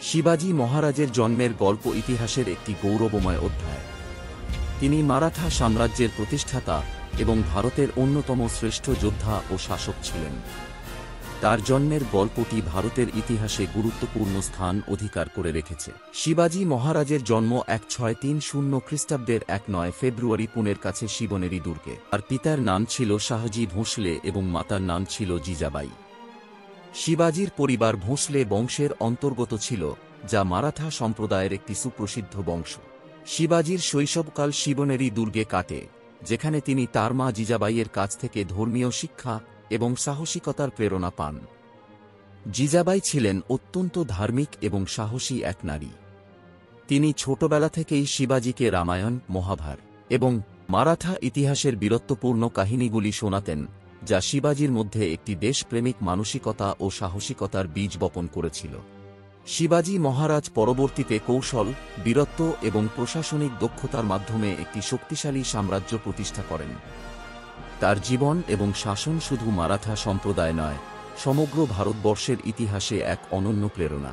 শিবাজী মহারাজের জন্মের গল্প ইতিহাসের একটি গৌরবময় অধ্যায়। তিনি মারাঠা সাম্রাজ্যের প্রতিষ্ঠাতা এবং ভারতের অন্যতম শ্রেষ্ঠ যোদ্ধা ও শাসক ছিলেন। তার জন্মের গল্পটি ভারতের ইতিহাসে গুরুত্বপূর্ণ স্থান অধিকার করে রেখেছে। শিবাজী মহারাজের জন্ম 1630 খ্রিস্টাব্দের 1 ফেব্রুয়ারি পুনের কাছে শিবনেরি দুর্গে। তার পিতার নাম ছিল শাহজি ভোঁসলে এবং মাতার নাম ছিল জিজাবাই। শিবাজীর পরিবার ভোঁসলে বংশের অন্তর্গত ছিল, যা মারাঠা সম্প্রদায়ের একটি সুপ্রসিদ্ধ বংশ। শিবাজীর শৈশবকাল শিবনেরি দুর্গে কাটে, যেখানে তিনি তার মা জিজাবাইয়ের কাছ থেকে ধর্মীয় শিক্ষা এবং সাহসিকতার প্রেরণা পান। জিজাবাই ছিলেন অত্যন্ত ধার্মিক এবং সাহসী এক নারী। তিনি ছোটবেলা থেকেই শিবাজীকে রামায়ণ, মহাভারত এবং মারাঠা ইতিহাসের বীরত্বপূর্ণ কাহিনীগুলি শোনাতেন, যা শিবাজীর মধ্যে একটি দেশপ্রেমিক মানসিকতা ও সাহসিকতার বীজ বপন করেছিল। শিবাজী মহারাজ পরবর্তীতে কৌশল, বীরত্ব এবং প্রশাসনিক দক্ষতার মাধ্যমে একটি শক্তিশালী সাম্রাজ্য প্রতিষ্ঠা করেন। তার জীবন এবং শাসন শুধু মারাঠা সম্প্রদায় নয়, সমগ্র ভারতবর্ষের ইতিহাসে এক অনন্য প্রেরণা।